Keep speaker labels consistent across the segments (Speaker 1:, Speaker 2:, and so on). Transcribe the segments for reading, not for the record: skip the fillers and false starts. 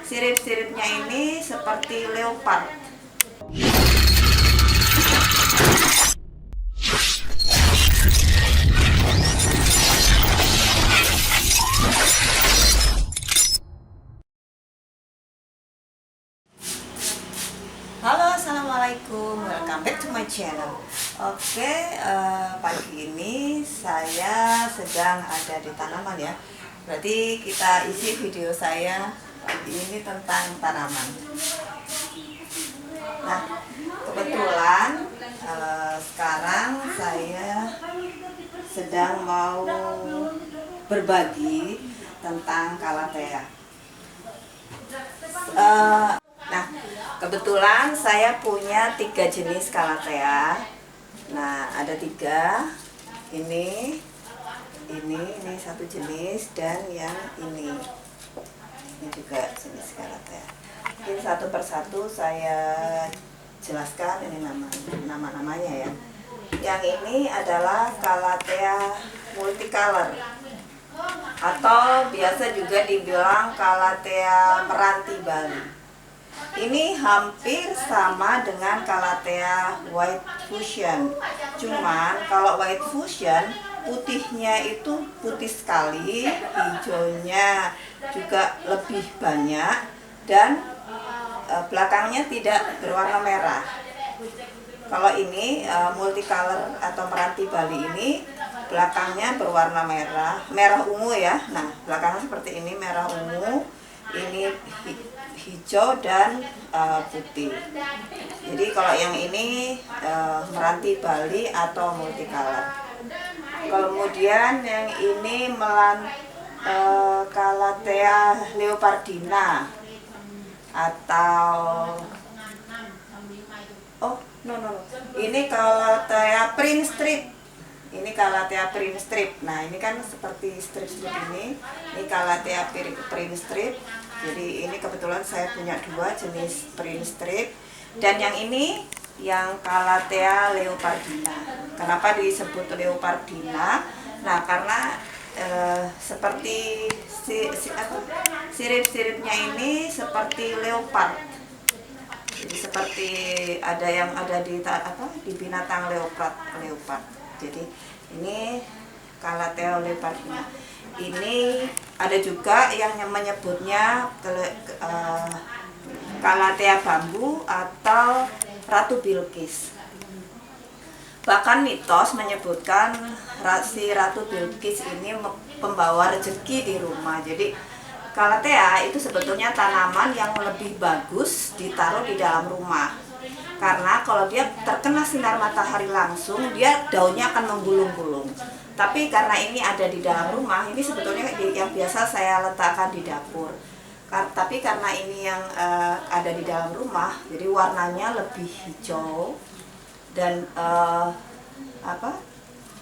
Speaker 1: Sirip-siripnya ini seperti leopard. Halo, assalamualaikum, welcome back to my channel. Oke, pagi ini saya sedang ada di tanaman ya. Berarti kita isi video saya pagi ini tentang tanaman. Nah, kebetulan sekarang saya sedang mau berbagi tentang calathea. Nah, kebetulan saya punya 3 jenis calathea. Nah, ada 3. Ini satu jenis, dan yang ini juga jenis calathea. Ini satu persatu saya jelaskan ini nama-namanya ya. Yang ini adalah calathea multicolor, atau biasa juga dibilang calathea meranti Bali. Ini hampir sama dengan calathea white fuchsia. Cuman kalau white fuchsia putihnya itu putih sekali, hijaunya juga lebih banyak, dan belakangnya tidak berwarna merah. Kalau ini multicolor atau meranti Bali ini belakangnya berwarna merah ungu ya. Nah, belakangnya seperti ini, merah ungu, ini hijau dan putih. Jadi kalau yang ini meranti Bali atau multicolor. Kemudian yang ini calathea leopardina atau ini calathea print strip. Ini calathea print strip. Nah, ini kan seperti strip-strip ini. Ini calathea print strip. Jadi ini kebetulan saya punya 2 jenis print strip. Dan yang ini yang calathea leopardina. Kenapa disebut leopardina? Nah, karena seperti sirip-siripnya ini seperti leopard. Jadi seperti ada yang ada di binatang leopard. Jadi ini calathea leopardina. Ini ada juga yang menyebutnya calathea bambu atau Ratu Bilqis. Bahkan mitos menyebutkan si Ratu Bilqis ini pembawa rezeki di rumah. Jadi calathea itu sebetulnya tanaman yang lebih bagus ditaruh di dalam rumah. Karena kalau dia terkena sinar matahari langsung, dia daunnya akan menggulung-gulung. Tapi karena ini ada di dalam rumah, ini sebetulnya yang biasa saya letakkan di dapur. Tapi karena ini yang ada di dalam rumah, jadi warnanya lebih hijau, dan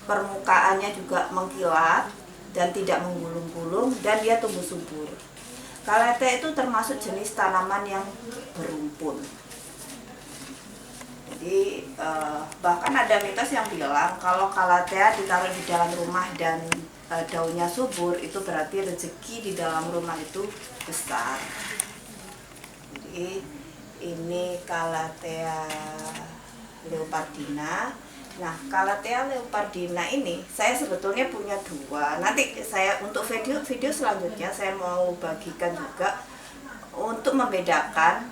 Speaker 1: permukaannya juga mengkilat dan tidak menggulung-gulung, dan dia tumbuh subur. Calathea itu termasuk jenis tanaman yang berumpun. Jadi bahkan ada mitos yang bilang kalau calathea ditaruh di dalam rumah dan daunnya subur, itu berarti rezeki di dalam rumah itu besar. Jadi ini calathea leopardina. Nah, calathea leopardina ini saya sebetulnya punya 2. Nanti saya untuk video selanjutnya saya mau bagikan juga untuk membedakan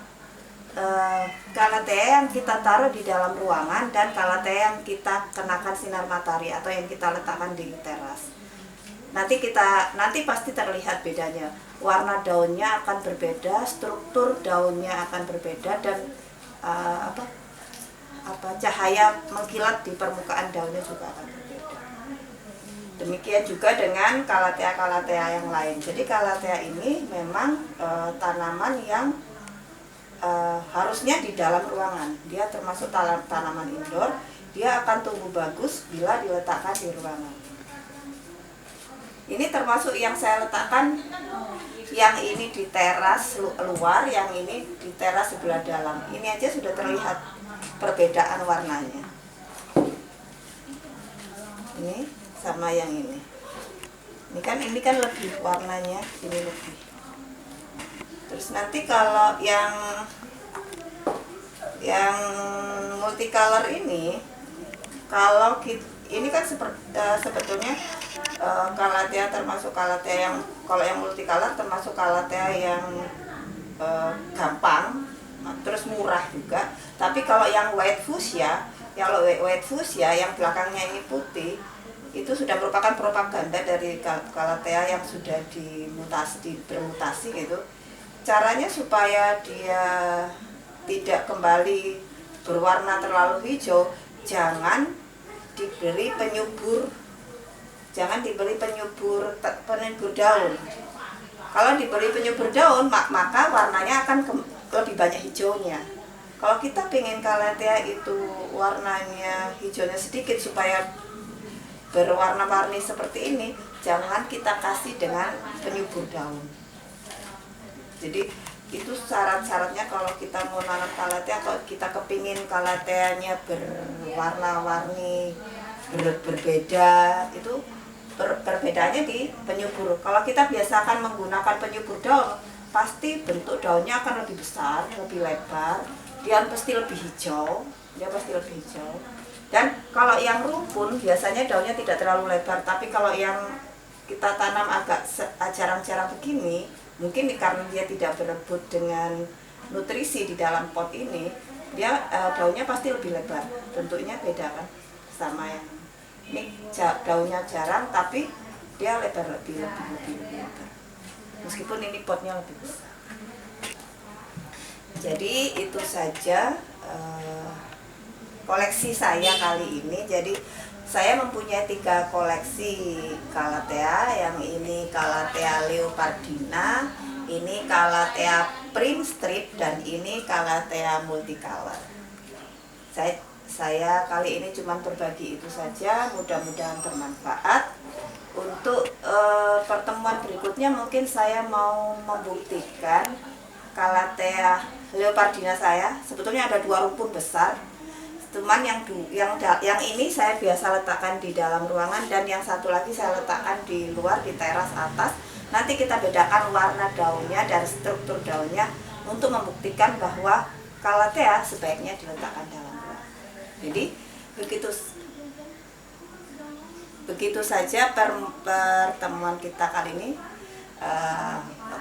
Speaker 1: calathea yang kita taruh di dalam ruangan dan calathea yang kita kenakan sinar matahari atau yang kita letakkan di teras. Nanti pasti terlihat bedanya. Warna daunnya akan berbeda, struktur daunnya akan berbeda, dan cahaya mengkilat di permukaan daunnya juga akan berbeda. Demikian juga dengan calathea yang lain. Jadi calathea ini memang tanaman yang harusnya di dalam ruangan. Dia termasuk tanaman indoor. Dia akan tumbuh bagus bila diletakkan di ruangan. Ini termasuk yang saya letakkan, yang ini di teras luar, yang ini di teras sebelah dalam. Ini aja sudah terlihat perbedaan warnanya. Ini sama yang ini. Ini kan lebih warnanya, ini lebih. Terus nanti kalau yang multicolor ini, kalau ini kan sebetulnya Calathea termasuk Calathea yang, kalau yang multicolor termasuk Calathea yang gampang, terus murah juga. Tapi kalau yang white fuchsia yang belakangnya ini putih, itu sudah merupakan propaganda dari Calathea yang sudah bermutasi gitu. Caranya supaya dia tidak kembali berwarna terlalu hijau, jangan diberi penyubur daun. Kalau diberi penyubur daun, maka warnanya akan lebih banyak hijaunya. Kalau kita pengen Calathea itu warnanya hijaunya sedikit supaya berwarna-warni seperti ini, jangan kita kasih dengan penyubur daun. Jadi itu syarat-syaratnya kalau kita mau nanam Calathea. Kalau kita kepingin Calatheanya berwarna-warni, berbeda, itu perbedaannya di penyubur. Kalau kita biasakan menggunakan penyubur daun, pasti bentuk daunnya akan lebih besar, lebih lebar, dia pasti lebih hijau. Dan kalau yang rumpun biasanya daunnya tidak terlalu lebar, tapi kalau yang kita tanam agak jarang-jarang begini, mungkin karena dia tidak berebut dengan nutrisi di dalam pot ini, dia daunnya pasti lebih lebar. Bentuknya beda kan sama yang ini, daunnya jarang tapi dia lebih lebar. Meskipun ini potnya lebih besar. Jadi itu saja koleksi saya kali ini. Jadi saya mempunyai 3 koleksi Calathea. Yang ini Calathea leopardina, ini Calathea prince strip, dan ini Calathea multicolor. Saya kali ini cuma berbagi itu saja. Mudah-mudahan bermanfaat. Untuk pertemuan berikutnya mungkin saya mau membuktikan Calathea leopardina saya. Sebetulnya ada 2 rumpun besar. Cuman yang ini saya biasa letakkan di dalam ruangan, dan yang satu lagi saya letakkan di luar di teras atas. Nanti kita bedakan warna daunnya dan struktur daunnya untuk membuktikan bahwa Calathea sebaiknya diletakkan dalam ruangan. Jadi begitu saja pertemuan kita kali ini.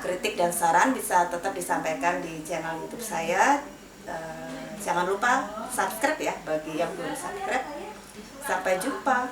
Speaker 1: Kritik dan saran bisa tetap disampaikan di channel YouTube saya. Jangan lupa subscribe ya bagi yang belum subscribe. Sampai jumpa.